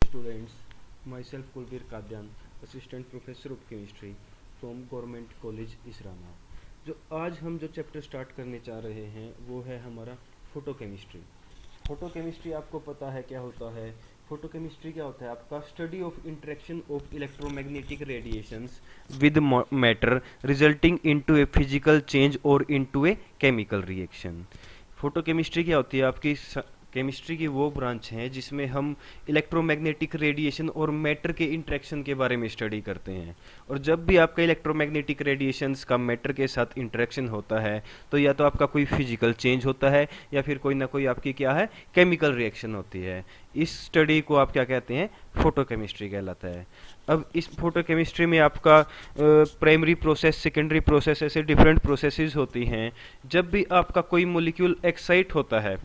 students, myself Kulbir Kadyan, Assistant Professor of Chemistry from Government College Israna. जो आज हम जो चैप्टर स्टार्ट करने जा रहे हैं वो है हमारा फोटोकेमिस्ट्री। फोटोकेमिस्ट्री आपको पता है क्या होता है? फोटोकेमिस्ट्री क्या होता है? आपका study of interaction of electromagnetic radiations with matter resulting into a physical change और into a chemical reaction. Photochemistry क्या होती है? आपकी केमिस्ट्री की वो ब्रांच है जिसमें हम इलेक्ट्रोमैग्नेटिक रेडिएशन और मैटर के इंटरेक्शन के बारे में स्टडी करते हैं। और जब भी आपका इलेक्ट्रोमैग्नेटिक रेडिएशंस का मैटर के साथ इंटरेक्शन होता है तो या तो आपका कोई फिजिकल चेंज होता है या फिर कोई ना कोई आपकी क्या है, केमिकल रिएक्शन होती है। इस स्टडी को आप क्या कहते हैं? फोटोकेमिस्ट्री कहलाता है। अब इस फोटोकेमिस्ट्री में आपका प्राइमरी प्रोसेस, सेकेंडरी प्रोसेस, ऐसे डिफरेंट प्रोसेसेस होती हैं। जब भी आपका कोई मॉलिक्यूल एक्साइट होता है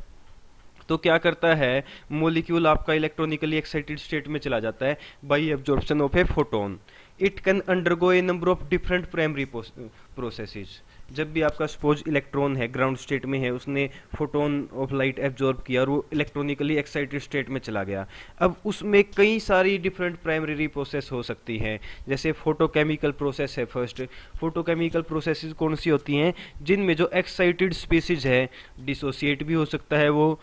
तो क्या करता है, मॉलिक्यूल आपका इलेक्ट्रॉनिकली एक्साइटेड स्टेट में चला जाता है bye absorption of a photon. It can undergo A number of different primary processes. जब भी आपका सपोज इलेक्ट्रॉन है, ग्राउंड स्टेट में है, उसने फोटोन ऑफ लाइट एब्जॉर्ब किया और वो इलेक्ट्रॉनिकली एक्साइटेड स्टेट में चला गया। अब उसमें कई सारी डिफरेंट प्राइमरी प्रोसेस हो सकती हैं। जैसे फोटोकेमिकल प्रोसेस है फर्स्ट। फोटोकेमिकल प्रोसेसेस कौन सी होती हैं? जिनमें जो एक्साइटेड स्पीसीज है, डिसोसिएट भी हो सकता है, वो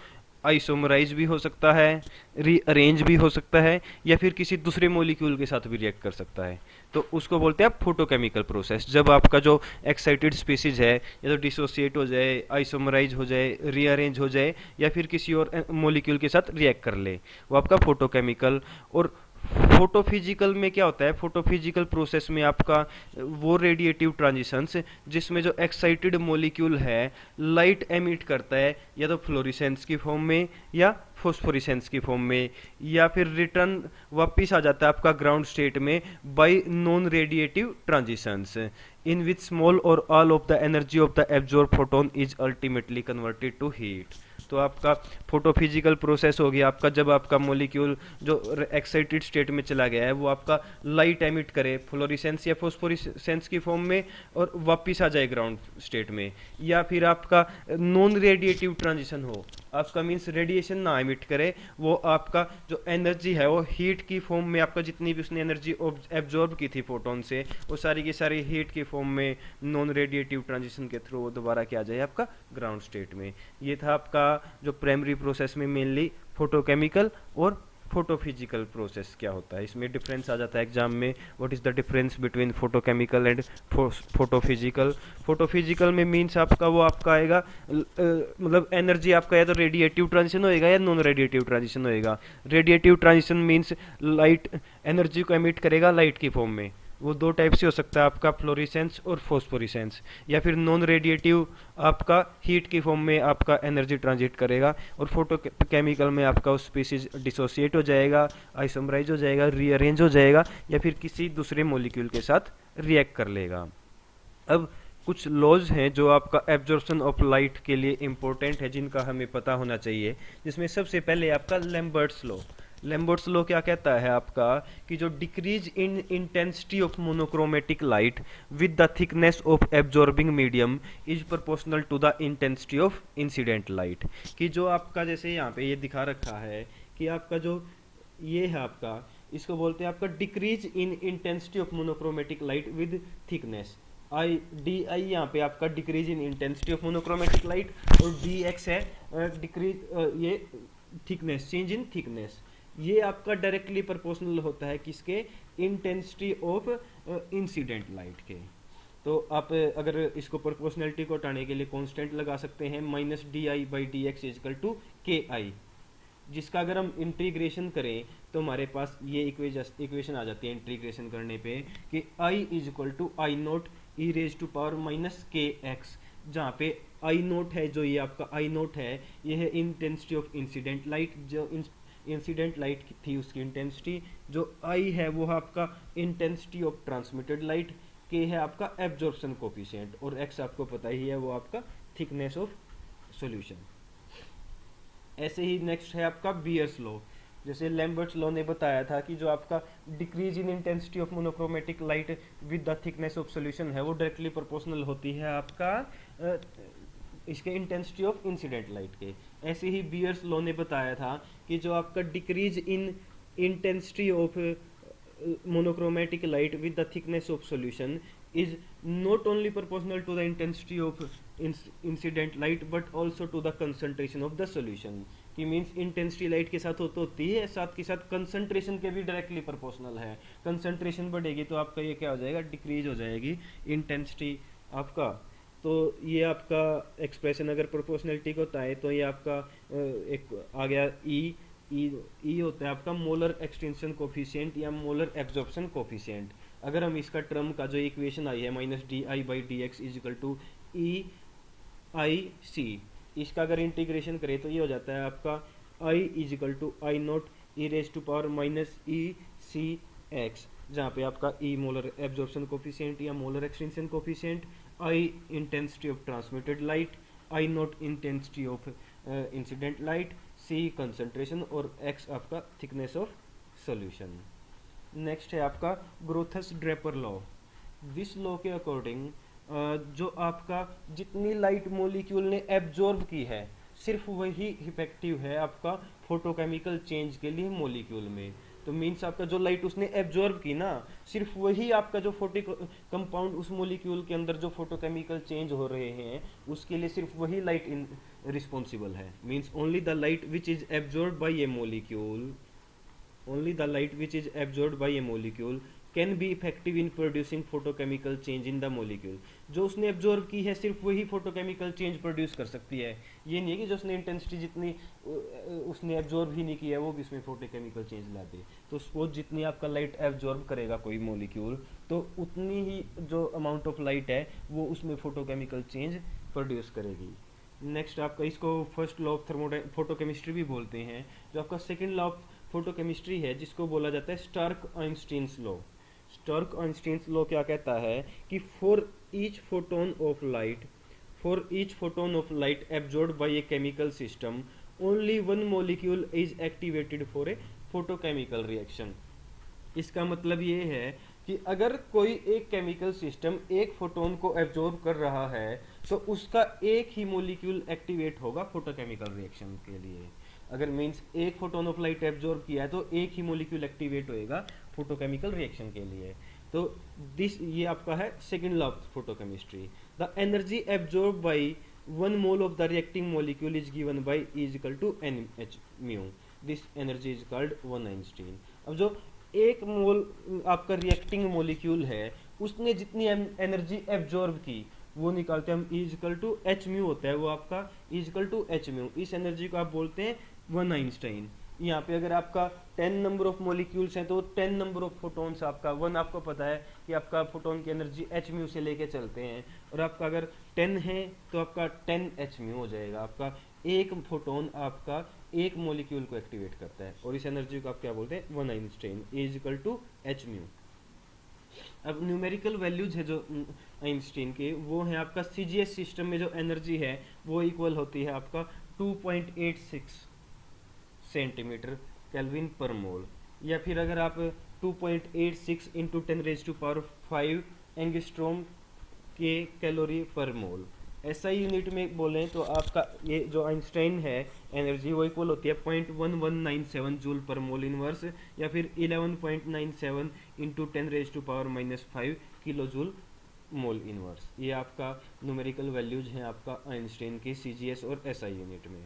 आइसोमराइज भी हो सकता है, रीअरेंज भी हो सकता है, या फिर किसी दूसरे मॉलिक्यूल के साथ भी रिएक्ट कर सकता है। तो उसको बोलते हैं फोटोकेमिकल प्रोसेस। जब आपका जो एक्साइटेड स्पीसीज है या तो डिसोसिएट हो जाए, आइसोमराइज हो जाए, रीअरेंज हो जाए, या फिर किसी और मॉलिक्यूल के साथ रिएक्ट कर ले, वो आपका फोटोकेमिकल। और फोटोफिजिकल में क्या होता है? फोटोफिजिकल प्रोसेस में आपका वो रेडिएटिव ट्रांजिशंस जिसमें जो एक्साइटेड मॉलिक्यूल है लाइट एमिट करता है, या तो फ्लोरिसेंस की फॉर्म में या फोस्फोरिसेंस की फॉर्म में, या फिर रिटर्न वापिस आ जाता है आपका ग्राउंड स्टेट में by non radiative transitions in which small और all of the energy of the absorb photon is ultimately converted to heat. तो आपका फोटोफिजिकल प्रोसेस हो गया आपका जब आपका मॉलिक्यूल जो एक्साइटेड स्टेट में चला गया है वो आपका लाइट एमिट करे फ्लोरिसेंस या फोस्फोरिसेंस की फॉर्म में और वापिस आ जाए ग्राउंड स्टेट में, या फिर आपका नॉन रेडिएटिव ट्रांजिशन हो, आपका मीन्स रेडिएशन ना एमिट करे, वो आपका जो एनर्जी है वो हीट की फॉर्म में, आपका जितनी भी उसने एनर्जी एब्जॉर्ब की थी फोटोन से वो सारी की सारी हीट की फॉर्म में नॉन रेडिएटिव ट्रांजिशन के थ्रू वो दोबारा क्या आ जाए आपका ग्राउंड स्टेट में। ये था आपका जो प्राइमरी प्रोसेस में मेनली फोटोकेमिकल और फोटोफिजिकल प्रोसेस क्या होता है। इसमें डिफरेंस आ जाता है एग्जाम में, what is the difference between photochemical and photophysical. Photophysical में मीन्स आपका वो आपका आएगा मतलब एनर्जी आपका या तो रेडिएटिव ट्रांजिशन होएगा या नॉन रेडिएटिव ट्रांजिशन होएगा। Radiative transition means light energy को एमिट करेगा लाइट की फॉर्म में, वो दो टाइप से हो सकता है आपका फ्लोरिसेंस और फोस्फोरिसेंस, या फिर नॉन रेडिएटिव आपका हीट की फॉर्म में आपका एनर्जी ट्रांजिट करेगा, और फोटो केमिकल में आपका उस स्पीसीज डिसोसिएट हो जाएगा, आइसोमराइज हो जाएगा, रीअरेंज हो जाएगा, या फिर किसी दूसरे मॉलिक्यूल के साथ रिएक्ट कर लेगा। अब कुछ लॉज हैं जो आपका एब्जॉर्प्शन ऑफ लाइट के लिए इंपॉर्टेंट है जिनका हमें पता होना चाहिए, जिसमें सबसे पहले आपका लैम्बर्ट्स लॉ। लैम्बर्ट्स लॉ क्या कहता है आपका कि जो decrease in intensity of monochromatic light with the thickness of absorbing medium is proportional to the intensity of incident light. कि जो आपका जैसे यहाँ पे ये दिखा रखा है कि आपका जो ये है आपका, इसको बोलते हैं आपका decrease in intensity of monochromatic light with thickness. I यहाँ पे आपका decrease in intensity of monochromatic light, और डी एक्स है डिक्रीज ये थिकनेस, चेंज इन थिकनेस। ये आपका डायरेक्टली प्रोपोर्शनल होता है किसके? इंटेंसिटी ऑफ इंसिडेंट लाइट के। तो आप अगर इसको प्रोपोर्शनलिटी को हटाने के लिए कांस्टेंट लगा सकते हैं minus D I by D X equal to K I, जिसका अगर हम इंटीग्रेशन करें तो हमारे पास ये इक्वेशन आ जाती है इंटीग्रेशन करने पे कि I is equal to I naught e raise to power minus K X, जहाँ पे आई नोट है, जो ये आपका आई नोट है ये है इंटेंसिटी ऑफ इंसिडेंट लाइट, जो इंसिडेंट लाइट थी उसकी इंटेंसिटी, जो आई है वो है आपका इंटेंसिटी ऑफ ट्रांसमिटेड लाइट, के है आपका एब्जॉर्प्शन कोफिशिएंट, और एक्स आपको पता ही है वो आपका थिकनेस ऑफ सॉल्यूशन। ऐसे ही नेक्स्ट है आपका बियर्स लॉ। जैसे लैम्बर्ट्स लॉ ने बताया था कि जो आपका decrease in intensity of monochromatic light with the thickness of solution है वो डायरेक्टली प्रोपोर्शनल होती है आपका इसके इंटेंसिटी ऑफ इंसिडेंट लाइट के। ऐसे ही बियर्स लॉ ने बताया था कि जो आपका decrease in intensity of monochromatic light with the thickness of solution is not only proportional to the intensity of incident light but also to the concentration of the solution. कि means intensity light के साथ होती है, साथ के साथ concentration के भी डायरेक्टली प्रोपोर्शनल है. कंसंट्रेशन बढ़ेगी तो आपका ये क्या हो जाएगा, डिक्रीज हो जाएगी इंटेंसिटी आपका. तो ये आपका एक्सप्रेशन अगर प्रोपोर्शनलिटी को होता है तो ये आपका एक आ गया ई होता है आपका मोलर एक्सटेंशन कोफिशिएंट या मोलर एब्जॉर्प्शन कोफिशिएंट. अगर हम इसका टर्म का जो इक्वेशन आई है -di/dx is equal to EIC, इसका अगर इंटीग्रेशन करें तो ये हो जाता है आपका I is equal to I0 e⁻⁻⁻ जहाँ पे आपका E मोलर एब्जॉर्प्शन कोफिशिएंट या molar extension coefficient, I intensity of transmitted light, I0 intensity of incident light, C concentration और X आपका थिकनेस ऑफ सॉल्यूशन. नेक्स्ट है आपका Grotthuss Draper law. This law के according जो आपका जितनी लाइट मॉलिक्यूल ने एब्जॉर्ब की है सिर्फ वही इफेक्टिव है आपका फोटोकेमिकल चेंज के लिए मॉलिक्यूल में. तो मीन्स आपका जो लाइट उसने एब्जॉर्ब की ना, सिर्फ वही आपका जो फोटो कंपाउंड उस मॉलिक्यूल के अंदर जो फोटोकेमिकल चेंज हो रहे हैं उसके लिए सिर्फ वही लाइट रिस्पॉन्सिबल है. Means only the light which is absorb by A molecule, only the light which is absorbed by a molecule can be effective in producing photochemical change in the molecule. जो उसने absorb की है सिर्फ वही photochemical change produce कर सकती है. ये नहीं है कि जो उसने इंटेंसिटी जितनी उसने एब्जॉर्ब ही नहीं किया है वो भी इसमें फोटोकेमिकल चेंज ला दे. तो सपोज जितनी आपका लाइट एब्जॉर्ब करेगा कोई मॉलिक्यूल तो उतनी ही जो अमाउंट ऑफ लाइट है वो उसमें फोटोकेमिकल चेंज प्रोड्यूस करेगी. नेक्स्ट आपका इसको फर्स्ट लॉ ऑफ फोटोकेमिस्ट्री भी बोलते हैं. जो आपका सेकेंड लॉ ऑफ फोटोकेमिस्ट्री है जिसको बोला जाता है स्टार्क-आइंस्टीन्स लॉ. स्टार्क-आइंस्टीन्स लॉ क्या कहता है कि for each photon of light absorbed bye a chemical system only one molecule is activated for a photochemical reaction. इसका मतलब ये है कि अगर कोई एक केमिकल सिस्टम एक फोटोन को एब्जॉर्ब कर रहा है तो उसका एक ही मॉलिक्यूल एक्टिवेट होगा फोटोकेमिकल रिएक्शन के लिए. अगर मीन्स एक फोटोन ऑफ लाइट एब्जॉर्ब किया है तो एक ही मॉलिक्यूल एक्टिवेट होएगा फोटोकेमिकल रिएक्शन के लिए. तो दिस ये आपका है second law of photochemistry. The energy absorb by one mole of the reacting molecule is given by E is equal to NH/μ. This energy is called one Einstein. अब जो एक मोल आपका रिएक्टिंग मॉलिक्यूल है उसने जितनी एनर्जी एब्जॉर्ब की वो निकालते हैं हम E is equal to H/μ होता है वो आपका E is equal to H/μ. इस एनर्जी को आप बोलते हैं वन आइंस्टाइन. यहाँ पे अगर आपका 10 नंबर ऑफ मॉलिक्यूल्स हैं तो 10 नंबर ऑफ फोटोन्स आपका वन आपको पता है कि आपका फोटोन की एनर्जी H/μ से लेके चलते हैं. और आपका अगर 10 है तो आपका 10 H/μ हो जाएगा. आपका एक फोटोन आपका एक मॉलिक्यूल को एक्टिवेट करता है और इस एनर्जी को आप क्या बोलते हैं one Einstein. E is equal to H/μ. अब न्यूमेरिकल वैल्यूज है जो आइंस्टीन के वो है आपका CGS सिस्टम में जो एनर्जी है वो इक्वल होती है आपका 2.86 सेंटीमीटर केल्विन पर मोल. या फिर अगर आप 2.86 इंटू 10⁵ एंगस्ट्रॉम के कैलोरी पर मोल ऐसा यूनिट में बोलें तो आपका ये जो आइंस्टाइन है एनर्जी वो इक्वल होती है 0.1197 जूल पर मोल इनवर्स या फिर 11.97 into 10⁻⁻5 kilo joule mole inverse. ये आपका न्यूमेरिकल वैल्यूज हैं आपका आइंस्टाइन की CGS और SI यूनिट में.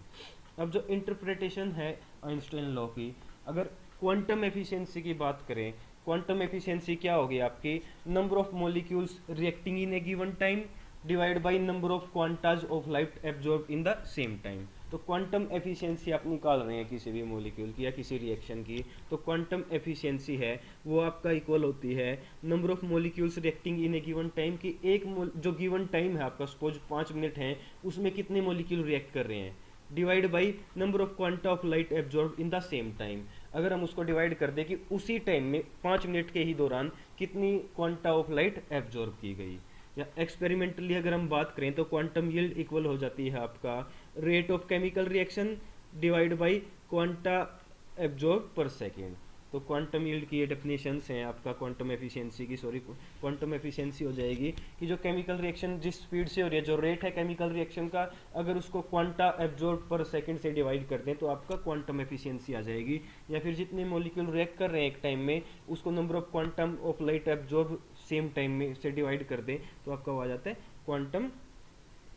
अब जो इंटरप्रिटेशन है आइंस्टाइन लॉ की, अगर क्वांटम एफिशिएंसी की बात करें, क्वांटम एफिशिएंसी क्या होगी आपकी number of molecules reacting in a given time divide by number of quantas of light absorb in the same time. तो क्वांटम एफिशिएंसी आप निकाल रहे हैं किसी भी मॉलिक्यूल की या किसी रिएक्शन की तो क्वांटम एफिशिएंसी है वो आपका इक्वल होती है number of molecules reacting in a given time की एक जो गिवन टाइम है आपका सपोज 5 मिनट है उसमें कितने मॉलिक्यूल रिएक्ट कर रहे हैं divide by number of quanta of light absorb in the same time. अगर हम उसको डिवाइड कर दें कि उसी टाइम में 5 मिनट के ही दौरान कितनी क्वांटा ऑफ लाइट एब्जॉर्ब की गई. या एक्सपेरिमेंटली अगर हम बात करें तो क्वांटम यील्ड इक्वल हो जाती है आपका rate of chemical reaction divide by quanta absorb पर सेकेंड. तो क्वांटम यील्ड की ये डेफिनेशंस हैं आपका क्वांटम एफिशिएंसी की, सॉरी क्वांटम एफिशिएंसी हो जाएगी कि जो केमिकल रिएक्शन जिस स्पीड से हो रही है, जो रेट है केमिकल रिएक्शन का, अगर उसको क्वांटा एब्जॉर्ब पर सेकंड से डिवाइड कर दें तो आपका क्वांटम एफिशिएंसी आ जाएगी। या फिर जितने मॉलिक्यूल रिएक्ट कर रहे हैं एक टाइम में, उसको number of quantum of light absorb same time में से डिवाइड कर दें तो आपका वो आ जाता है क्वांटम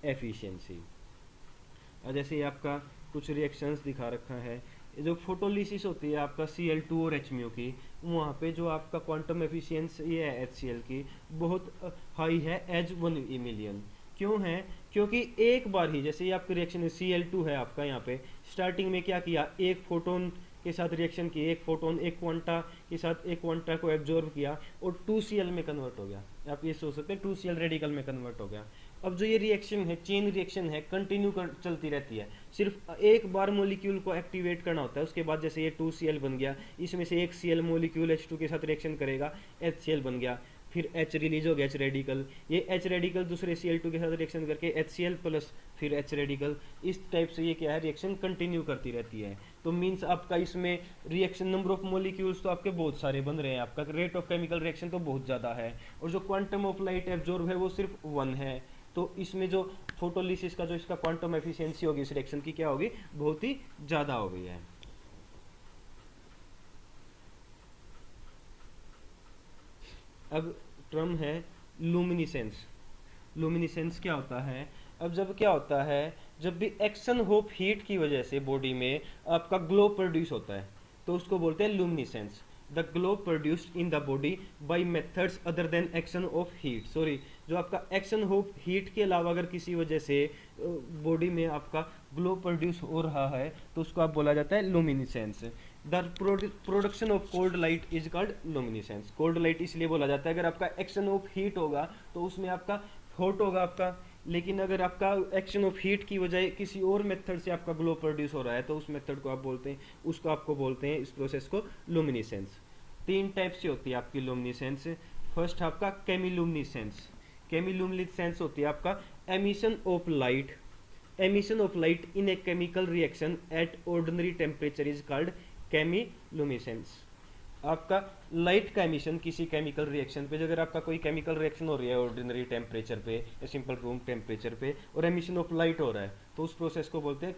एफिशिएंसी। और जैसे ये आपका कुछ रिएक्शंस दिखा रखा है, जो फोटोलिसिस होती है आपका Cl2 और HMU की, वहाँ पे जो आपका क्वांटम एफिशिएंसी है HCl की बहुत हाई है, एज 1 मिलियन। क्यों है? क्योंकि एक बार ही, जैसे ये आपकी रिएक्शन Cl2 है आपका, यहाँ पे स्टार्टिंग में क्या किया, एक फोटोन के साथ रिएक्शन की, एक फोटोन एक क्वांटा के साथ एक क्वांटा को एब्जॉर्ब किया और 2Cl में कन्वर्ट हो गया। आप ये सोच सकते हैं 2Cl रेडिकल में कन्वर्ट हो गया। अब जो ये रिएक्शन है, चेन रिएक्शन है, कंटिन्यू चलती रहती है। सिर्फ एक बार मॉलिक्यूल को एक्टिवेट करना होता है, उसके बाद जैसे ये 2Cl बन गया, इसमें से एक Cl मॉलिक्यूल H2 के साथ रिएक्शन करेगा, HCl बन गया, फिर H रिलीज हो गया, H रेडिकल, ये H रेडिकल दूसरे Cl2 के साथ रिएक्शन करके HCl प्लस फिर H रेडिकल, इस टाइप से ये क्या है, रिएक्शन कंटिन्यू करती रहती है। तो मीन्स आपका इसमें रिएक्शन नंबर ऑफ मॉलिक्यूल्स तो आपके बहुत सारे बन रहे हैं, आपका रेट ऑफ केमिकल रिएक्शन तो बहुत ज़्यादा है, और जो क्वांटम ऑफ लाइट एब्जॉर्ब है वो सिर्फ 1 है। तो इसमें जो फोटोलिसिस का जो इसका क्वांटम एफिशिएंसी होगी इस रिएक्शन की, क्या होगी, बहुत ही ज़्यादा हो गई है। अब टर्म है लुमिनिसेंस। लुमिनिसेंस क्या होता है? अब जब क्या होता है, जब भी एक्शन ऑफ हीट की वजह से बॉडी में आपका ग्लो प्रोड्यूस होता है तो उसको बोलते हैं luminescence. The glow produced in the body by methods other than action of heat, sorry, जो आपका एक्शन ऑफ हीट के अलावा अगर किसी वजह से बॉडी में आपका ग्लो प्रोड्यूस हो रहा है तो उसको आप बोला जाता है luminescence. The production of cold light is called luminescence. Cold light इसलिए बोला जाता है, अगर आपका एक्शन ऑफ हीट होगा तो उसमें आपका हॉट होगा आपका, लेकिन अगर आपका एक्शन ऑफ हीट की वजह किसी और मेथड से आपका ग्लो प्रोड्यूस हो रहा है तो उस मेथड को आप बोलते हैं, उसको आपको बोलते हैं, इस प्रोसेस को लुमिनिसेंस। 3 टाइप से होती है आपकी लुमिनिसेंस। फर्स्ट आपका केमिलुमिनिसेंस। केमिलुमिनिसेंस होती है आपका emission of light, emission of light in a chemical reaction at ordinary temperature is called chemiluminescence. आपका लाइट का एमिशन किसी केमिकल रिएक्शन पे, अगर आपका कोई केमिकल रिएक्शन हो रही है ऑर्डिनरी टेम्परेचर पे या सिंपल रूम टेम्परेचर पे और एमिशन ऑफ लाइट हो रहा है तो उस प्रोसेस को बोलते हैं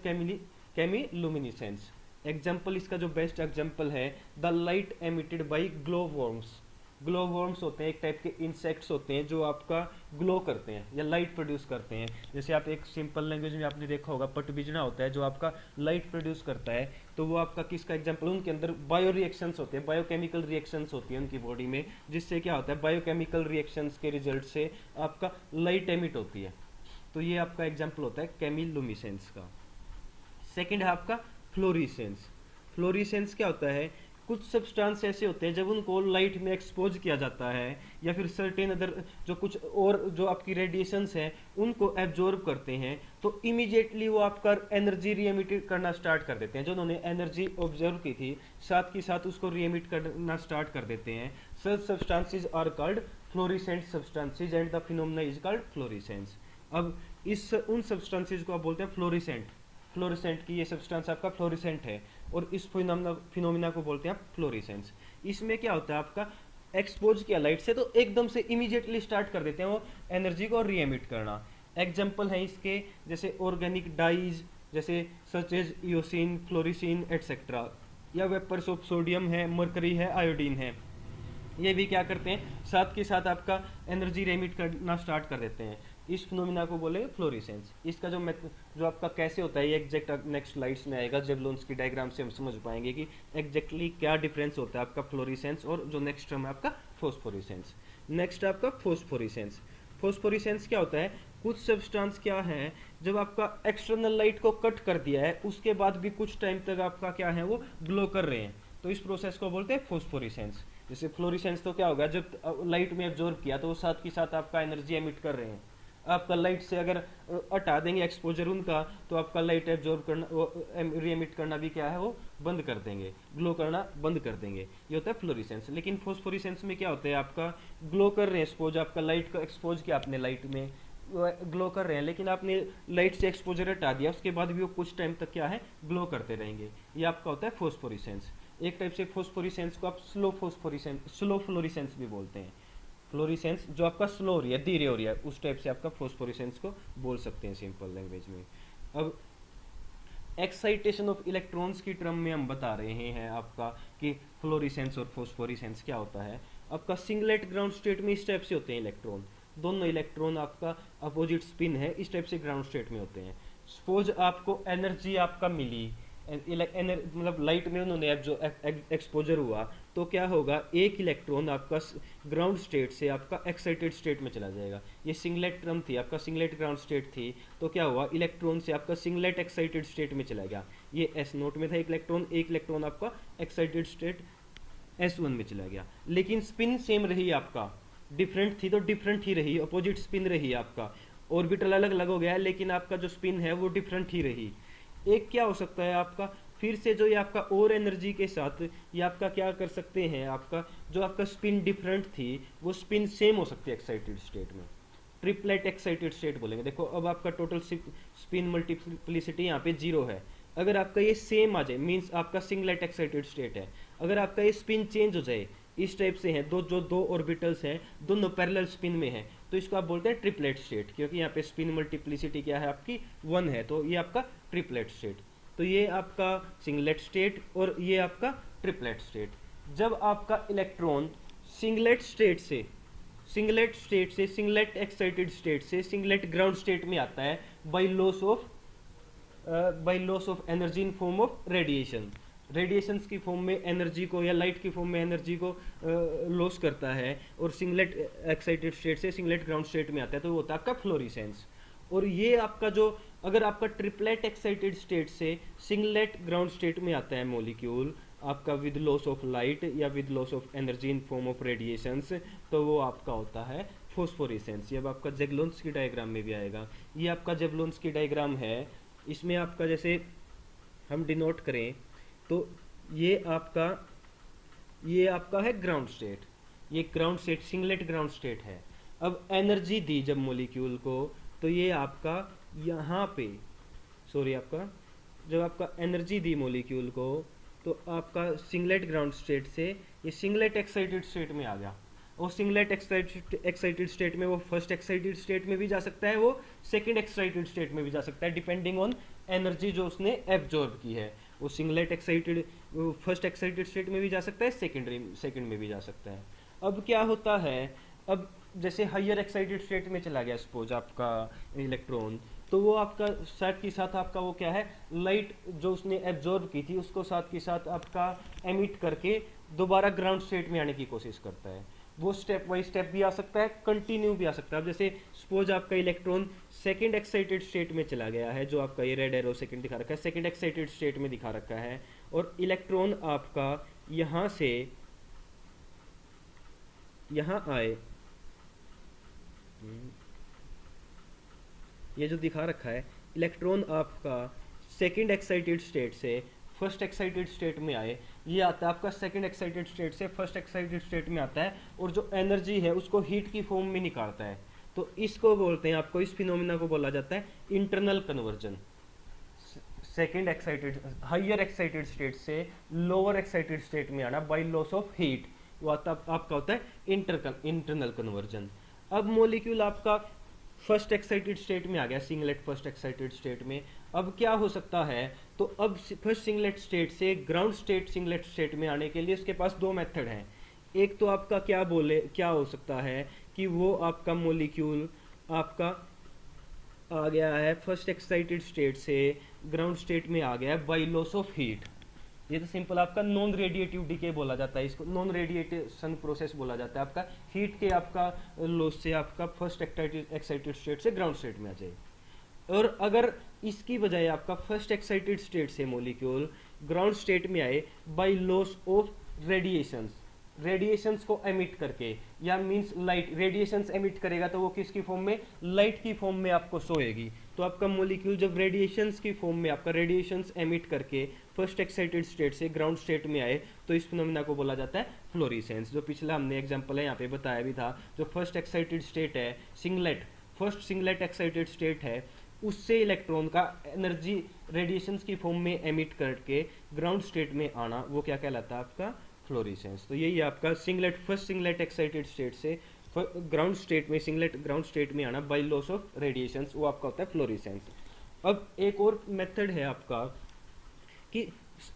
केमिलुमिनेसेंस। एग्जाम्पल, इसका जो बेस्ट एग्जाम्पल है, the light emitted by glow worms. Glow worms होते हैं एक टाइप के इंसेक्ट्स होते हैं जो आपका ग्लो करते हैं या लाइट प्रोड्यूस करते हैं। जैसे आप एक सिंपल लैंग्वेज में आपने देखा होगा पटबिजना होता है जो आपका लाइट प्रोड्यूस करता है, तो वो आपका किसका एग्जांपल, उनके अंदर बायो रिएक्शंस होते हैं, बायोकेमिकल रिएक्शंस होती है उनकी बॉडी में, जिससे क्या होता है, बायोकेमिकल रिएक्शंस के रिजल्ट से आपका लाइट एमिट होती है। तो ये आपका एग्जाम्पल होता है केमिलुमिनेसेंस का। सेकेंड है आपका फ्लोरिसेंस। फ्लोरिसेंस क्या होता है, कुछ सब्सटेंस ऐसे होते हैं जब उनको लाइट में एक्सपोज किया जाता है या फिर सर्टेन अदर जो कुछ और जो आपकी रेडिएशंस हैं उनको एब्जॉर्ब करते हैं तो इमीडिएटली वो आपका एनर्जी रीएमिट करना स्टार्ट कर देते हैं। जो उन्होंने एनर्जी ऑब्जर्व की थी साथ के साथ उसको रीएमिट करना स्टार्ट कर देते हैं। Such substances are called fluorescent substances and the phenomena is called fluorescence. अब इस उन सब्सटेंसेस को आप बोलते हैं फ्लोरिसेंट। फ्लोरिसेंट की ये सब्सटेंस आपका फ्लोरिसेंट है और इस फिनोमिना को बोलते हैं आप फ्लोरिसेंस। इसमें क्या होता है, आपका एक्सपोज किया लाइट से तो एकदम से इमीडिएटली स्टार्ट कर देते हैं वो एनर्जी को रीएमिट करना। एग्जाम्पल है इसके जैसे ऑर्गेनिक डाइज, जैसे सच एज इयोसिन, फ्लोरिसिन एटसेट्रा, या वेपर्स ऑफ सोडियम है, मरकरी है, आयोडीन है, ये भी क्या करते हैं साथ के साथ आपका एनर्जी रीएमिट करना स्टार्ट कर देते हैं। इस फिनोमिना को बोले फ्लोरिसेंस। इसका जो आपका कैसे होता है ये एग्जैक्ट नेक्स्ट स्लाइड्स में आएगा, जब लोन्स की डायग्राम से हम समझ पाएंगे कि एग्जैक्टली क्या डिफरेंस होता है आपका फ्लोरिसेंस और जो नेक्स्ट टर्म है आपका फोस्फोरिसेंस। नेक्स्ट है आपका फोस्फोरिसेंस। फोस्फोरिसेंस क्या होता है, कुछ सब्सटेंस क्या है जब आपका एक्सटर्नल लाइट को कट कर दिया है उसके बाद भी कुछ टाइम तक आपका क्या है वो ग्लो कर रहे हैं तो इस प्रोसेस को बोलते हैं फोस्फोरिसेंस। जैसे फ्लोरिसेंस तो क्या होगा, जब लाइट में एब्जॉर्ब किया तो वो साथ के साथ आपका एनर्जी एमिट कर रहे हैं। आपका लाइट से अगर हटा देंगे एक्सपोजर उनका तो आपका लाइट एब्जॉर्ब करना रीएमिट करना भी क्या है वो बंद कर देंगे, ग्लो करना बंद कर देंगे। ये होता है फ्लोरिसेंस। लेकिन फोस्फोरिसेंस में क्या होता है, आपका ग्लो कर रहे हैं, सपोज आपका लाइट को एक्सपोज किया आपने, लाइट में ग्लो कर रहे हैं लेकिन आपने लाइट से एक्सपोजर हटा दिया उसके बाद भी वो कुछ टाइम तक क्या है ग्लो करते रहेंगे। ये आपका होता है फोस्फोरिसेंस। एक टाइप से फोस्फोरिसेंस को आप स्लो फ्लोरिसेंस भी बोलते हैं। फ्लोरिसेंस जो आपका स्लो हो रही है, धीरे हो रही है, उस टाइप से आपका फोस्फोरिसेंस को बोल सकते हैं सिंपल लैंग्वेज में। अब एक्साइटेशन ऑफ इलेक्ट्रॉन्स की टर्म में हम बता रहे हैं आपका कि फ्लोरिसेंस और फोस्फोरिसेंस क्या होता है। आपका सिंगलेट ग्राउंड स्टेट में इस टाइप से होते हैं इलेक्ट्रॉन, दोनों इलेक्ट्रॉन आपका अपोजिट स्पिन है, इस टाइप से ग्राउंड स्टेट में होते हैं। सपोज आपको एनर्जी आपका मिली, मतलब लाइट में उन्होंने जो एक्सपोजर हुआ, तो क्या होगा, एक इलेक्ट्रॉन आपका ग्राउंड स्टेट से आपका एक्साइटेड स्टेट में चला जाएगा। ये सिंगलेट टर्म थी आपका, सिंगलेट ग्राउंड स्टेट थी, तो क्या हुआ, इलेक्ट्रॉन से आपका सिंगलेट एक्साइटेड स्टेट में चला गया। ये एस नोट में था एक इलेक्ट्रॉन आपका एक्साइटेड स्टेट S1 में चला गया। लेकिन स्पिन सेम रही आपका, डिफरेंट थी तो डिफरेंट ही रही, अपोजिट स्पिन रही आपका, ऑर्बिटल अलग अलग हो गया है लेकिन आपका जो स्पिन है वो डिफरेंट ही रही। एक क्या हो सकता है आपका, फिर से जो ये आपका और एनर्जी के साथ ये आपका क्या कर सकते हैं, आपका जो आपका स्पिन डिफरेंट थी वो स्पिन सेम हो सकती है एक्साइटेड स्टेट में, ट्रिपलेट एक्साइटेड स्टेट बोलेंगे। देखो अब आपका टोटल स्पिन मल्टीप्लिसिटी यहाँ पे 0 है। अगर आपका ये सेम आ जाए, मीन्स आपका सिंगलेट एक्साइटेड स्टेट है, अगर आपका ये स्पिन चेंज हो जाए, इस टाइप से है, दो ऑर्बिटल्स हैं, दोनों पैरेलल स्पिन में है, तो इसको आप बोलते हैं ट्रिपलेट स्टेट, क्योंकि यहाँ पे स्पिन मल्टीप्लिसिटी क्या है आपकी 1 है, तो ये आपका ट्रिपलेट स्टेट। तो ये आपका सिंगलेट स्टेट और ये आपका ट्रिपलेट स्टेट। जब आपका इलेक्ट्रॉन सिंगलेट स्टेट से सिंगलेट एक्साइटेड स्टेट से सिंगलेट ग्राउंड स्टेट में आता है bye loss of energy in form of radiations की फॉर्म में एनर्जी को, या लाइट की फॉर्म में एनर्जी को लॉस करता है, और सिंगलेट एक्साइटेड स्टेट से सिंगलेट ग्राउंड स्टेट में आता है, तो वो होता है आपका फ्लोरिसेंस। और ये आपका जो, अगर आपका ट्रिपलेट एक्साइटेड स्टेट से सिंगलेट ग्राउंड स्टेट में आता है मॉलिक्यूल आपका विद लॉस ऑफ लाइट या with loss of energy in form of radiations, तो वो आपका होता है फोस्फोरेसेंस। ये अब आपका जेगलोन्स की डायग्राम में भी आएगा। ये आपका जेगलोन्स की डायग्राम है, इसमें आपका जैसे हम डिनोट करें तो ये आपका है ग्राउंड स्टेट, ये ground state singlet ground state है। अब एनर्जी दी जब मॉलिक्यूल को, तो ये आपका यहाँ पे आपका जब आपका एनर्जी दी मॉलिक्यूल को, तो आपका सिंगलेट ग्राउंड स्टेट से ये सिंगलेट एक्साइटेड स्टेट में आ गया। और सिंगलेट एक्साइटेड स्टेट में वो फर्स्ट एक्साइटेड स्टेट में भी जा सकता है, वो सेकंड एक्साइटेड स्टेट में भी जा सकता है, डिपेंडिंग ऑन एनर्जी जो उसने एब्जॉर्ब की है। वो singlet excited first excited state में भी जा सकता है, सेकंड में भी जा सकता है। अब क्या होता है, अब जैसे हायर एक्साइटेड स्टेट में चला गया सपोज आपका इलेक्ट्रॉन, तो वो आपका साथ के साथ आपका वो क्या है, लाइट जो उसने एब्जॉर्ब की थी उसको साथ के साथ आपका एमिट करके दोबारा ग्राउंड स्टेट में आने की कोशिश करता है। वो स्टेप बाई स्टेप भी आ सकता है, कंटिन्यू भी आ सकता है। अब जैसे सपोज आपका इलेक्ट्रॉन सेकंड एक्साइटेड स्टेट में चला गया है, जो आपका ये रेड एरो सेकंड दिखा रखा है, सेकंड एक्साइटेड स्टेट में दिखा रखा है, और इलेक्ट्रॉन आपका यहाँ से यहाँ आए, ये जो दिखा रखा है, इलेक्ट्रॉन आपका सेकंड एक्साइटेड स्टेट से फर्स्ट एक्साइटेड स्टेट में आए, ये आता है आपका सेकंड एक्साइटेड स्टेट से फर्स्ट एक्साइटेड स्टेट में आता है, और जो एनर्जी है उसको हीट की फॉर्म में निकालता है। तो इसको बोलते हैं, आपको इस फिनोमिना को बोला जाता है internal conversion. Second excited higher excited state से लोअर एक्साइटेड स्टेट में आना बाय लॉस ऑफ हीट, वो आपका होता है इंटरनल कन्वर्जन। अब मॉलिक्यूल आपका फर्स्ट एक्साइटेड स्टेट में आ गया, सिंगलेट फर्स्ट एक्साइटेड स्टेट में। अब क्या हो सकता है, तो अब फर्स्ट सिंगलेट स्टेट से ग्राउंड स्टेट सिंगलेट स्टेट में आने के लिए उसके पास दो मेथड हैं। एक तो आपका क्या हो सकता है कि वो आपका मॉलिक्यूल आपका आ गया है फर्स्ट एक्साइटेड स्टेट से ग्राउंड स्टेट में आ गया है बाय लॉस ऑफ हीट। ये तो सिंपल आपका नॉन रेडिएटिव डीके बोला जाता है, इसको नॉन रेडिएशन प्रोसेस बोला जाता है। आपका हीट के आपका लॉस से आपका फर्स्ट एक्साइटेड स्टेट से ग्राउंड स्टेट में आ जाए। और अगर इसकी बजाय आपका फर्स्ट एक्साइटेड स्टेट से मॉलिक्यूल ग्राउंड स्टेट में आए बाय लॉस ऑफ रेडिएशंस को एमिट करके, या मींस लाइट रेडिएशंस एमिट करेगा, तो वो किसकी फॉर्म में, लाइट की फॉर्म में आपको सोएगी। तो आपका मॉलिक्यूल जब रेडिएशंस की फॉर्म में आपका रेडिएशंस एमिट करके फर्स्ट एक्साइटेड स्टेट से ग्राउंड स्टेट में आए, तो इस फिनोमेना को बोला जाता है फ्लोरिसेंस। जो पिछला हमने एग्जांपल है यहाँ पे बताया भी था, जो फर्स्ट एक्साइटेड स्टेट है फर्स्ट सिंगलेट एक्साइटेड स्टेट है, उससे इलेक्ट्रॉन का एनर्जी रेडिएशंस की फॉर्म में एमिट करके ग्राउंड स्टेट में आना, वो क्या कहलाता है आपका फ्लोरिसेंस। तो यही आपका singlet, first singlet excited state से ग्राउंड स्टेट में, सिंगलेट ग्राउंड स्टेट में आना बाय लॉस ऑफ रेडिएशंस, वो आपका होता है फ्लोरिसेंस। अब एक और मेथड है आपका कि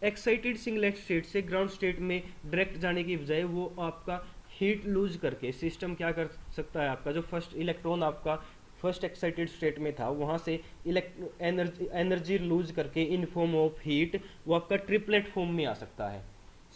एक्साइटेड सिंगलेट स्टेट से ग्राउंड स्टेट में डायरेक्ट जाने की बजाय वो आपका हीट लूज करके सिस्टम क्या कर सकता है, आपका जो फर्स्ट इलेक्ट्रॉन आपका फर्स्ट एक्साइटेड स्टेट में था वहाँ से एनर्जी लूज करके इन फॉर्म ऑफ हीट वो आपका ट्रिपलेट फॉर्म में आ सकता है,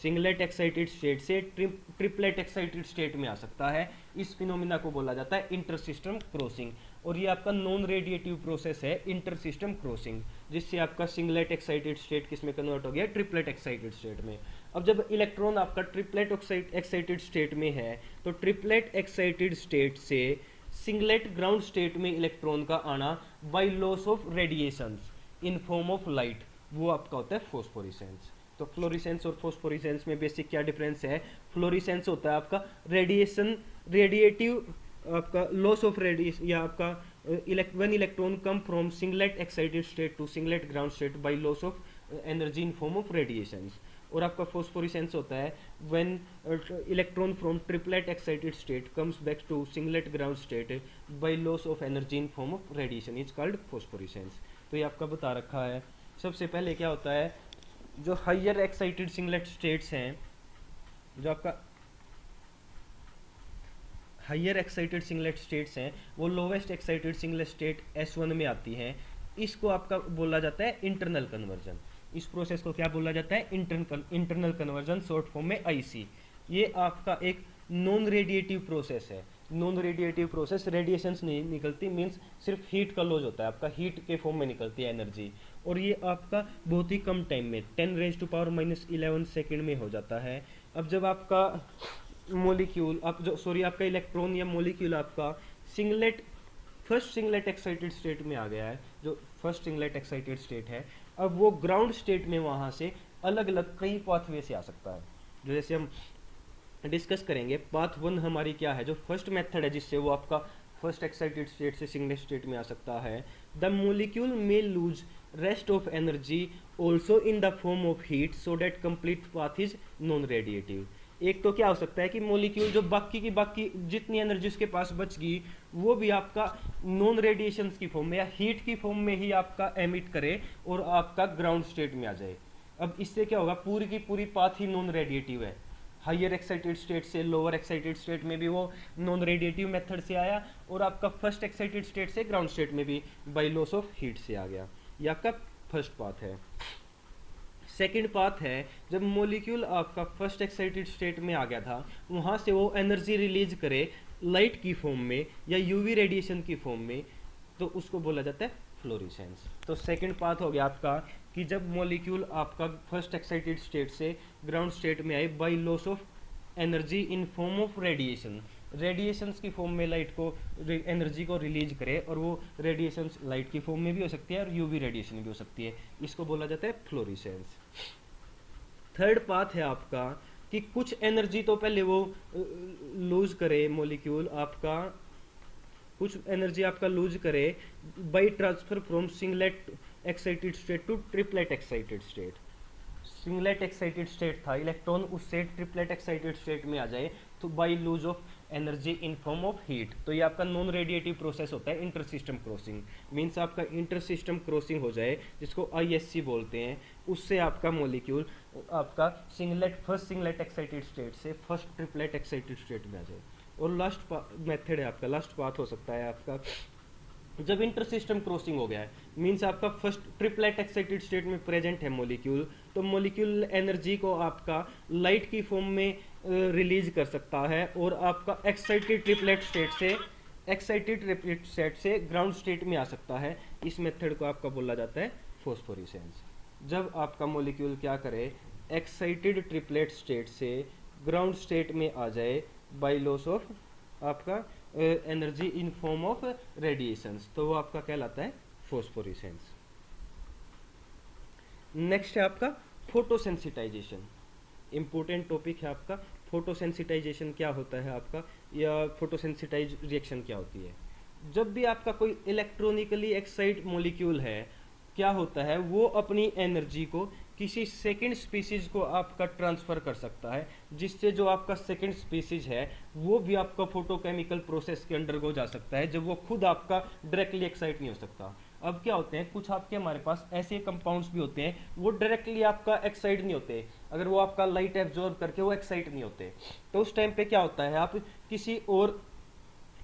सिंगलेट एक्साइटेड स्टेट से ट्रिपलेट एक्साइटेड स्टेट में आ सकता है। इस फिनोमिना को बोला जाता है इंटर सिस्टम क्रॉसिंग, और ये आपका नॉन रेडिएटिव प्रोसेस है इंटर सिस्टम क्रॉसिंग, जिससे आपका सिंगलेट एक्साइटेड स्टेट किसमें कन्वर्ट हो गया, ट्रिपलेट एक्साइटेड स्टेट में। अब जब इलेक्ट्रॉन आपका ट्रिपलेट एक्साइटेड स्टेट में है तो ट्रिपलेट एक्साइटेड स्टेट से सिंगलेट ग्राउंड स्टेट में इलेक्ट्रॉन का आना bye loss of radiations in form of light, वो आपका होता है फोस्फोरिसेंस। तो फ्लोरिसेंस और फोस्फोरिसेंस में बेसिक क्या डिफरेंस है, फ्लोरिसेंस होता है आपका रेडिएशन, रेडिएटिव आपका लॉस ऑफ रेडिएशन, या आपका when electron come from singlet excited state to singlet ground state by loss of energy in form of radiations. और आपका फोस्फोरिसेंस होता है when electron from triplet excited state comes back to singlet ground state by loss of energy in form of radiation, is called phosphorescence. तो ये आपका बता रखा है। सबसे पहले क्या होता है, जो हायर एक्साइटेड सिंगलेट स्टेट्स हैं, जो आपका हायर एक्साइटेड सिंगलेट स्टेट्स हैं वो lowest excited singlet state S1 में आती हैं। इसको आपका बोला जाता है इंटरनल कन्वर्जन। इस प्रोसेस को क्या बोला जाता है, इंटरनल कन्वर्जन, शॉर्ट फॉर्म में IC। ये आपका एक नॉन रेडिएटिव प्रोसेस है। नॉन रेडिएटिव प्रोसेस, रेडिएशंस नहीं निकलती, मीन्स सिर्फ हीट का लॉस होता है, आपका हीट के फॉर्म में निकलती है एनर्जी, और ये आपका बहुत ही कम टाइम में 10⁻⁻11 सेकेंड में हो जाता है। अब जब आपका मोलिक्यूल आपका इलेक्ट्रॉन या मोलिक्यूल आपका फर्स्ट सिंगलेट एक्साइटेड स्टेट में आ गया है, जो फर्स्ट सिंगलेट एक्साइटेड स्टेट है, अब वो ग्राउंड स्टेट में वहाँ से अलग अलग कई पाथवे से आ सकता है, जो जैसे हम डिस्कस करेंगे। पाथ 1 हमारी क्या है, जो फर्स्ट मेथड है जिससे वो आपका फर्स्ट एक्साइटेड स्टेट से सिंगलेट स्टेट में आ सकता है। The molecule may lose rest of energy also in the form of heat so that complete path is non radiative. एक तो क्या हो सकता है कि मॉलिक्यूल जो बाकी जितनी एनर्जी उसके पास बच गई वो भी आपका नॉन रेडिएशंस की फॉर्म में या हीट की फॉर्म में ही आपका एमिट करे और आपका ग्राउंड स्टेट में आ जाए। अब इससे क्या होगा, पूरी की पूरी पाथ ही नॉन रेडिएटिव है। हायर एक्साइटेड स्टेट से लोअर एक्साइटेड स्टेट में भी वो नॉन रेडिएटिव मेथड से आया, और आपका फर्स्ट एक्साइटेड स्टेट से ग्राउंड स्टेट में भी बाय लॉस ऑफ हीट से आ गया। ये आपका फर्स्ट पाथ है। सेकेंड पाथ है, जब मॉलिक्यूल आपका फर्स्ट एक्साइटेड स्टेट में आ गया था वहाँ से वो एनर्जी रिलीज करे लाइट की फॉर्म में या यूवी रेडिएशन की फॉर्म में, तो उसको बोला जाता है फ्लोरिसेंस। तो सेकेंड पाथ हो गया आपका कि जब मॉलिक्यूल आपका फर्स्ट एक्साइटेड स्टेट से ग्राउंड स्टेट में आए bye loss of energy in form of radiation, radiations की फॉर्म में लाइट को एनर्जी को रिलीज करे, और वो रेडिएशंस लाइट की फॉर्म में भी हो सकती है और यूवी रेडिएशन भी हो सकती है, इसको बोला जाता है फ्लोरिसेंस। थर्ड पाथ है आपका कि कुछ एनर्जी तो पहले वो लूज करे, मॉलिक्यूल आपका कुछ एनर्जी आपका लूज करे by transfer from singlet excited state to triplet excited state. Singlet excited state था, इलेक्ट्रॉन उससे ट्रिपलेट एक्साइटेड स्टेट में आ जाए तो by lose of energy in form of heat. तो ये आपका नॉन रेडिएटिव प्रोसेस होता है इंटर सिस्टम क्रॉसिंग। मीन्स आपका इंटर सिस्टम क्रॉसिंग हो जाए, जिसको ISC बोलते हैं, उससे आपका मॉलिक्यूल आपका फर्स्ट सिंगलेट एक्साइटेड स्टेट से फर्स्ट ट्रिपलेट एक्साइटेड स्टेट में आ जाए। और लास्ट मेथड है आपका, लास्ट पाथ हो सकता है आपका जब इंटर सिस्टम क्रॉसिंग हो गया है, मीन्स आपका फर्स्ट ट्रिपलेट एक्साइटेड स्टेट में प्रेजेंट है मॉलिक्यूल, तो मॉलिक्यूल एनर्जी को आपका लाइट की फॉर्म में रिलीज कर सकता है और आपका एक्साइटेड ट्रिपलेट स्टेट से ग्राउंड स्टेट में आ सकता है। इस मेथड को आपका बोला जाता है फोस्फोरिसेंस। जब आपका मॉलिक्यूल क्या करे, एक्साइटेड ट्रिपलेट स्टेट से ग्राउंड स्टेट में आ जाए बाय लॉस ऑफ आपका energy in form of radiations, तो वो आपका कहलाता है फोस्फोरिसेंस। नेक्स्ट है आपका फोटोसेंसिटाइजेशन। इंपॉर्टेंट टॉपिक है आपका फोटोसेंसिटाइजेशन। क्या होता है आपका, या फोटोसेंसिटाइज रिएक्शन क्या होती है। जब भी आपका कोई इलेक्ट्रॉनिकली एक्साइट मॉलिक्यूल है, क्या होता है, वो अपनी एनर्जी को किसी सेकंड स्पीसीज को आपका ट्रांसफर कर सकता है, जिससे जो आपका सेकंड स्पीसीज है वो भी आपका फोटोकेमिकल प्रोसेस के अंडर go जा सकता है, जब वो खुद आपका डायरेक्टली एक्साइट नहीं हो सकता। अब क्या होते हैं, कुछ आपके हमारे पास ऐसे कंपाउंड्स भी होते हैं वो डायरेक्टली आपका एक्साइट नहीं होते, अगर वो आपका लाइट एब्जॉर्ब करके वो एक्साइट नहीं होते, तो उस टाइम पे क्या होता है, आप किसी और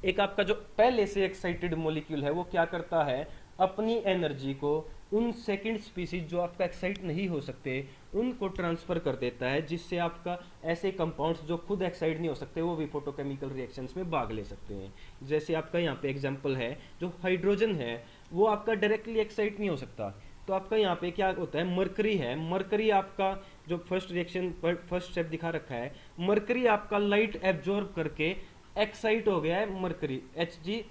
एक आपका जो पहले से एक्साइटेड मॉलिक्यूल है वो क्या करता है, अपनी एनर्जी को उन सेकंड स्पीसीज जो आपका एक्साइट नहीं हो सकते उनको ट्रांसफर कर देता है, जिससे आपका ऐसे कंपाउंड्स जो खुद एक्साइट नहीं हो सकते वो भी फोटोकेमिकल रिएक्शंस में भाग ले सकते हैं। जैसे आपका यहाँ पे एग्जांपल है, जो हाइड्रोजन है वो आपका डायरेक्टली एक्साइट नहीं हो सकता, तो आपका यहाँ पे क्या होता है, मरकरी है, मरकरी आपका जो फर्स्ट रिएक्शन पर फर्स्ट स्टेप दिखा रखा है, मरकरी आपका लाइट एब्जॉर्ब करके एक्साइट हो गया है, मरकरी Hg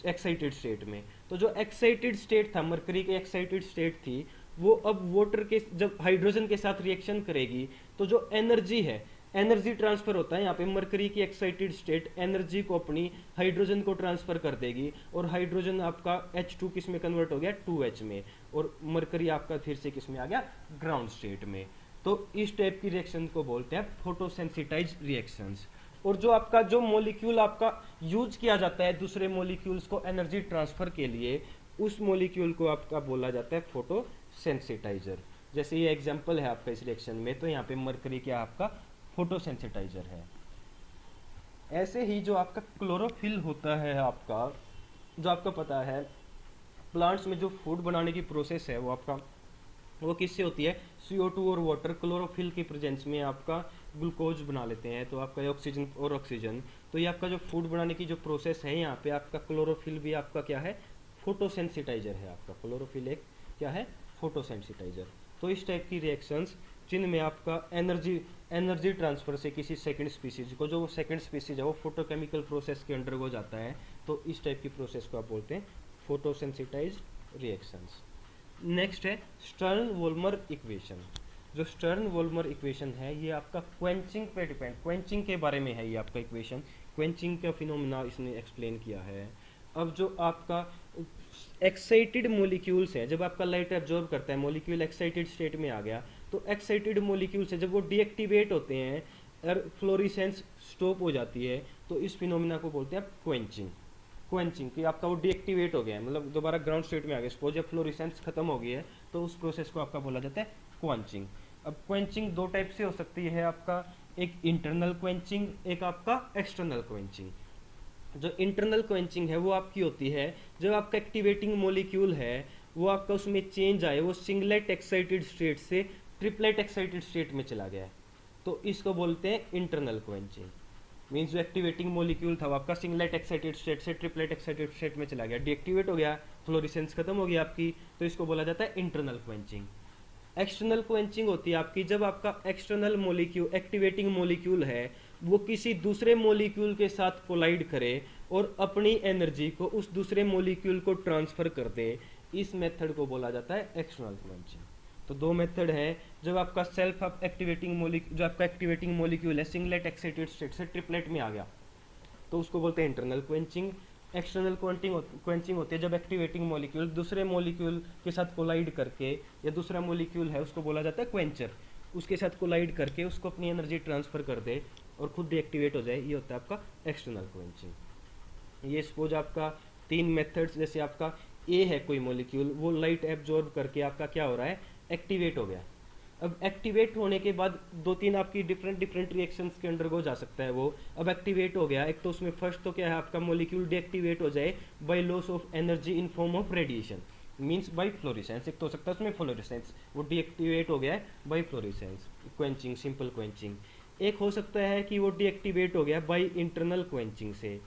एक्साइटेड स्टेट में। तो जो एक्साइटेड स्टेट था, मरकरी की एक्साइटेड स्टेट थी, वो अब वाटर के जब हाइड्रोजन के साथ रिएक्शन करेगी तो जो एनर्जी है, एनर्जी ट्रांसफर होता है यहाँ पे, मरकरी की एक्साइटेड स्टेट एनर्जी को अपनी हाइड्रोजन को ट्रांसफर कर देगी, और हाइड्रोजन आपका H2 किस में कन्वर्ट हो गया, 2H में, और मरकरी आपका फिर से किस में आ गया, ग्राउंड स्टेट में। तो इस टाइप की रिएक्शन को बोलते हैं फोटोसेंसिटाइज रिएक्शंस। और जो आपका जो मॉलिक्यूल आपका यूज किया जाता है दूसरे मॉलिक्यूल्स को एनर्जी ट्रांसफर के लिए, उस मॉलिक्यूल को आपका बोला जाता है फोटोसेंसिटाइजर। जैसे ये एग्जांपल है आपका इस रिएक्शन में, तो यहाँ पे मरकरी क्या आपका फोटोसेंसिटाइजर है। ऐसे ही जो आपका क्लोरोफिल होता है आपका, जो आपको पता है प्लांट्स में जो फूड बनाने की प्रोसेस है वो किससे होती है, CO2 और वाटर क्लोरोफिल के प्रेजेंस में आपका ग्लूकोज बना लेते हैं, तो आपका ये ऑक्सीजन और ऑक्सीजन, तो ये आपका जो फूड बनाने की जो प्रोसेस है यहाँ पे आपका क्लोरोफिल भी आपका क्या है, फोटोसेंसिटाइजर है, आपका क्लोरोफिल एक क्या है, फोटोसेंसिटाइजर। तो इस टाइप की रिएक्शंस जिनमें आपका एनर्जी ट्रांसफर से किसी सेकंड स्पीसीज को, जो सेकंड स्पीसीज है वो फोटोकेमिकल प्रोसेस के अंडर जाता है, तो इस टाइप की प्रोसेस को आप बोलते हैं फोटोसेंसिटाइज रिएक्शंस। नेक्स्ट है स्टर्न वोल्मर इक्वेशन। जो स्टर्न वोल्मर इक्वेशन है ये आपका क्वेंचिंग पे डिपेंड, क्वेंचिंग के बारे में है ये आपका इक्वेशन, क्वेंचिंग का फिनोमेना इसने एक्सप्लेन किया है। अब जो आपका एक्साइटेड मॉलिक्यूल्स है, जब आपका लाइट एब्जॉर्ब करता है, मॉलिक्यूल एक्साइटेड स्टेट में आ गया, तो एक्साइटेड मॉलिक्यूल्स है जब वो डीएक्टिवेट होते हैं और फ्लोरिसेंस स्टॉप हो जाती है, तो इस फिनोमेना को बोलते हैं क्वेंचिंग। क्वेंचिंग कि आपका वो डीएक्टिवेट हो गया है, मतलब दोबारा ग्राउंड स्टेट में आ गया, सपोज जब फ्लोरिसेंस खत्म हो गई है तो उस प्रोसेस को आपका बोला जाता है क्वेंचिंग। अब क्वेंचिंग दो टाइप से हो सकती है आपका, एक इंटरनल क्वेंचिंग, एक आपका एक्सटर्नल क्वेंचिंग। जो इंटरनल क्वेंचिंग है वो आपकी होती है जब आपका एक्टिवेटिंग मॉलिक्यूल है वो आपका उसमें चेंज आए, वो सिंगलेट एक्साइटेड स्टेट से ट्रिपलेट एक्साइटेड स्टेट में चला गया है, तो इसको बोलते हैं इंटरनल क्वेंचिंग। मीन्स जो एक्टिवेटिंग मॉलिक्यूल था वो आपका सिंगलेट एक्साइटेड स्टेट से ट्रिपलेट एक्साइटेड स्टेट में चला गया, डीएक्टिवेट हो गया, फ्लोरिसेंस खत्म हो गया आपकी, तो इसको बोला जाता है इंटरनल क्वेंचिंग। एक्सटर्नल क्वेंचिंग होती है आपकी जब आपका एक्सटर्नल मॉलिक्यूल, एक्टिवेटिंग मॉलिक्यूल है, वो किसी दूसरे मॉलिक्यूल के साथ कोलाइड करे और अपनी एनर्जी को उस दूसरे मॉलिक्यूल को ट्रांसफर कर दे, इस मेथड को बोला जाता है एक्सटर्नल क्वेंचिंग। तो दो मेथड है, जब आपका सेल्फ एक्टिवेटिंग मॉलिक्यूल, जो आपका एक्टिवेटिंग मॉलिक्यूल है सिंगलेट एक्साइटेड स्टेट से ट्रिपलेट में आ गया, तो उसको बोलते हैं इंटरनल क्वेंचिंग। एक्सटर्नल क्वेंचिंग होती है जब एक्टिवेटिंग मॉलिक्यूल दूसरे मॉलिक्यूल के साथ कोलाइड करके, या दूसरा मॉलिक्यूल है उसको बोला जाता है क्वेंचर, उसके साथ कोलाइड करके उसको अपनी एनर्जी ट्रांसफर कर दे और खुद डीएक्टिवेट हो जाए, ये होता है आपका एक्सटर्नल क्वेंचिंग। ये सपोज आपका तीन मेथड्स, जैसे आपका ए है कोई मॉलिक्यूल, वो लाइट एब्जॉर्ब करके आपका क्या हो रहा है, एक्टिवेट हो गया। अब एक्टिवेट होने के बाद दो तीन आपकी डिफरेंट रिएक्शंस के अंडर जा सकता है वो। अब एक्टिवेट हो गया, एक तो उसमें फर्स्ट तो क्या है आपका मॉलिक्यूल डीएक्टिवेट हो जाए bye loss of energy in form of radiation, means by florescence, एक तो हो सकता है उसमें फ्लोरिसेंस, वो डीएक्टिवेट हो गया है by fluorescence, quenching, simple quenching. एक हो सकता है कि वो डीएक्टिवेट हो गया बाय इंटरनल क्वेंचिंग से,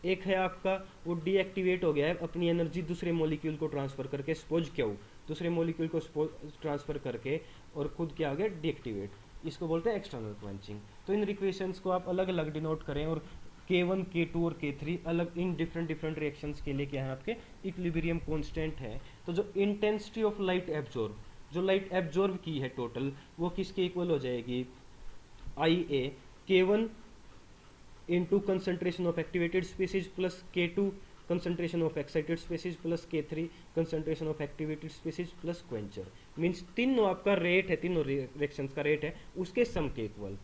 एक है आपका वो डीएक्टिवेट हो गया है अपनी एनर्जी दूसरे मॉलिक्यूल को ट्रांसफर करके, सपोज क्यों दूसरे मॉलिक्यूल को ट्रांसफर करके और खुद क्या हो गया डीएक्टिवेट, इसको बोलते हैं एक्सटर्नल क्वेंचिंग। तो इन इक्वेशंस को आप अलग अलग डिनोट करें, और K1, K2 और K3 अलग इन डिफरेंट रिएक्शंस के लिए क्या है आपके इक्विलिब्रियम कांस्टेंट है। तो जो इंटेंसिटी ऑफ लाइट एब्जॉर्ब, जो लाइट एब्जॉर्ब की है टोटल, वो किसके इक्वल हो जाएगी, IA K1 into concentration of activated species plus K2 concentration of excited species plus K3 concentration of activated species plus Quencher. Means तीनों आपका रेट है, तीनों रिएक्शंस का रेट है उसके सम के इक्वल।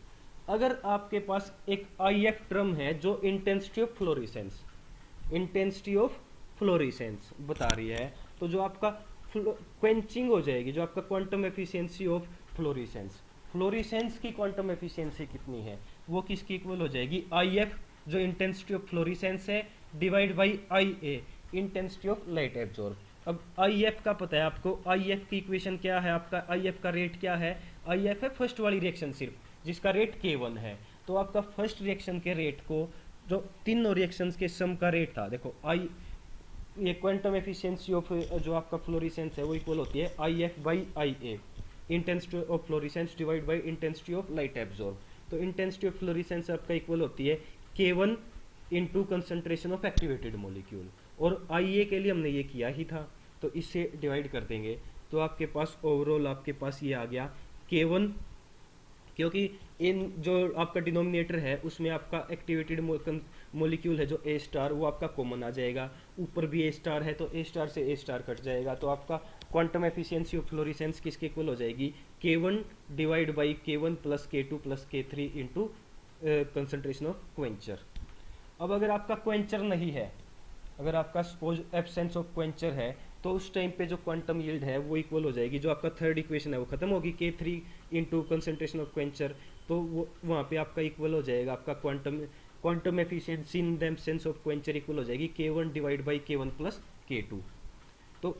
अगर आपके पास एक IF टर्म है जो intensity of fluorescence, intensity of fluorescence बता रही है, तो जो आपका क्वेंचिंग हो जाएगी, जो आपका quantum efficiency of fluorescence, fluorescence की क्वांटम एफिशिएंसी कितनी है वो किसकी इक्वल हो जाएगी, IF जो इंटेंसिटी ऑफ फ्लोरेसेंस है divide by IA intensity of light absorb. अब IF का पता है आपको, IF की इक्वेशन क्या है, आपका IF का रेट क्या है, IF है फर्स्ट वाली रिएक्शन सिर्फ जिसका रेट K1 है। तो आपका फर्स्ट रिएक्शन के रेट को, जो तीनों रिएक्शंस के सम का रेट था, देखो ये क्वांटम एफिशिएंसी ऑफ जो आपका फ्लोरेसेंस है वो इक्वल होती है IF by IA intensity of fluorescence divide by intensity of light absorb. तो इंटेंसिटी ऑफ फ्लोरेसेंस आपका इक्वल होती है K1 into concentration of activated molecule, और IA के लिए हमने ये किया ही था तो इससे डिवाइड कर देंगे। तो आपके पास ओवरऑल आपके पास ये आ गया K1, क्योंकि इन जो आपका डिनोमिनेटर है उसमें आपका एक्टिवेटेड मॉलिक्यूल है जो A स्टार, वो आपका कॉमन आ जाएगा, ऊपर भी A स्टार है तो A स्टार से A स्टार कट जाएगा। तो आपका क्वांटम एफिशिएंसी ऑफ फ्लोरेसेंस किसके इक्वल हो जाएगी, K1 divide by K1 plus K2 plus K3 into concentration of Quencher. अब अगर आपका क्वेंचर नहीं है, अगर आपका सपोज एब्सेंस ऑफ क्वेंचर है, तो उस टाइम पे जो क्वांटम यील्ड है वो इक्वल हो जाएगी, जो आपका थर्ड इक्वेशन है वो खत्म होगी, K3 into concentration of Quencher, तो वो वहाँ पे आपका इक्वल हो जाएगा आपका quantum efficiency in the absence of Quencher equal हो जाएगी K1 divide by K1 plus K2। तो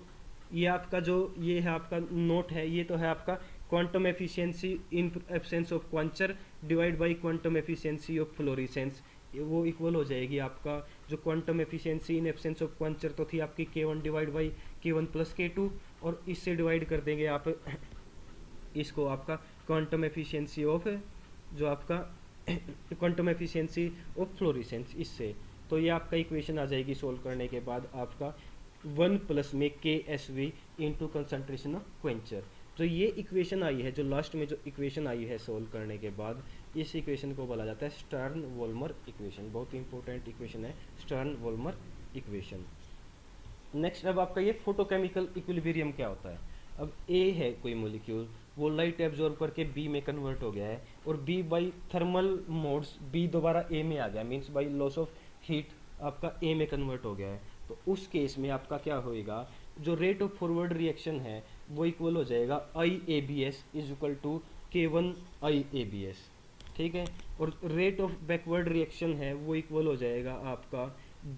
ये आपका जो ये है आपका नोट है, ये तो है आपका quantum efficiency in absence of Quencher divide by quantum efficiency of fluorescence, वो इक्वल हो जाएगी आपका जो quantum efficiency in absence of Quencher तो थी आपकी K1 divide by K1 plus K2, और इससे डिवाइड कर देंगे आप इसको आपका क्वांटम एफिशिएंसी ऑफ जो आपका क्वांटम एफिशिएंसी ऑफ फ्लोरेसेंस इससे। तो ये आपका इक्वेशन आ जाएगी सोल्व करने के बाद आपका 1 प्लस में KSV into concentration of Quencher. तो ये इक्वेशन आई है, जो लास्ट में जो इक्वेशन आई है सोल्व करने के बाद, इस इक्वेशन को बोला जाता है स्टर्न वोल्मर इक्वेशन। बहुत ही इंपॉर्टेंट इक्वेशन है स्टर्न वोल्मर इक्वेशन। नेक्स्ट अब आपका ये फोटोकेमिकल इक्विलिब्रियम क्या होता है। अब A है कोई मॉलिक्यूल, वो लाइट एब्जॉर्ब करके B में कन्वर्ट हो गया है, और B by thermal modes B दोबारा A में आ गया, means by loss of heat आपका A में कन्वर्ट हो गया है। तो उस केस में आपका क्या होएगा, जो रेट ऑफ फॉरवर्ड रिएक्शन है वो इक्वल हो जाएगा IABS is equal to K1 IABS, ठीक है। और रेट ऑफ बैकवर्ड रिएक्शन है वो इक्वल हो जाएगा आपका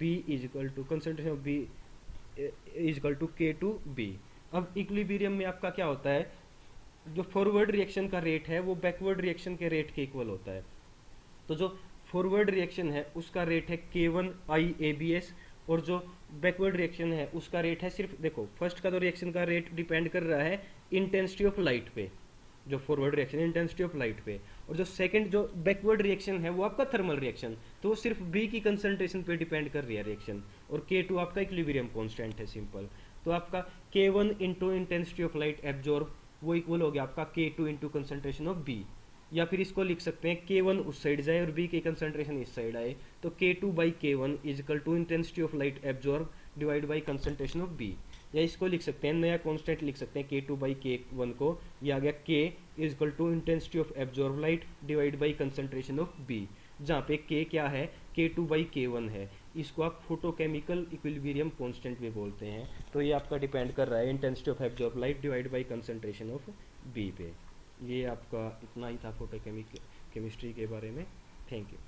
B is equal to concentration of B is equal to K2B। अब इक्विलिब्रियम में आपका क्या होता है, जो फॉरवर्ड रिएक्शन का रेट है वो बैकवर्ड रिएक्शन के रेट के इक्वल होता है। तो जो फॉरवर्ड रिएक्शन है उसका रेट है K1 IABS, और जो बैकवर्ड रिएक्शन है उसका रेट है, सिर्फ देखो फर्स्ट का तो रिएक्शन का रेट डिपेंड कर रहा है इंटेंसिटी ऑफ लाइट पे, जो forward reaction intensity of light पे, और जो सेकंड जो बैकवर्ड रिएक्शन है वो आपका थर्मल रिएक्शन, तो वो सिर्फ B की कंसंट्रेशन पे डिपेंड कर रही है रिएक्शन, और K2 आपका इक्विलिब्रियम कांस्टेंट है सिंपल। तो आपका K1 into intensity of light absorb वो इक्वल हो गया आपका K2 into concentration of B, या फिर इसको लिख सकते हैं K1 उस साइड जाए और B की कंसंट्रेशन इस साइड आए, तो K2 by K1 is equal to intensity of light absorb divide by concentration of B। या इसको लिख सकते हैं, नया कांस्टेंट लिख सकते हैं K2 बाई K1 को, ये आ गया K is equal to intensity of absorb light divide by concentration of B, जहाँ पे K क्या है, K2 बाई K1 है। इसको आप फोटोकेमिकल इक्विलिब्रियम कांस्टेंट भी बोलते हैं। तो ये आपका डिपेंड कर रहा है intensity of absorb light divide by concentration of B पे। ये आपका इतना ही था फोटोकेमिस्ट्री के बारे में। Thank you.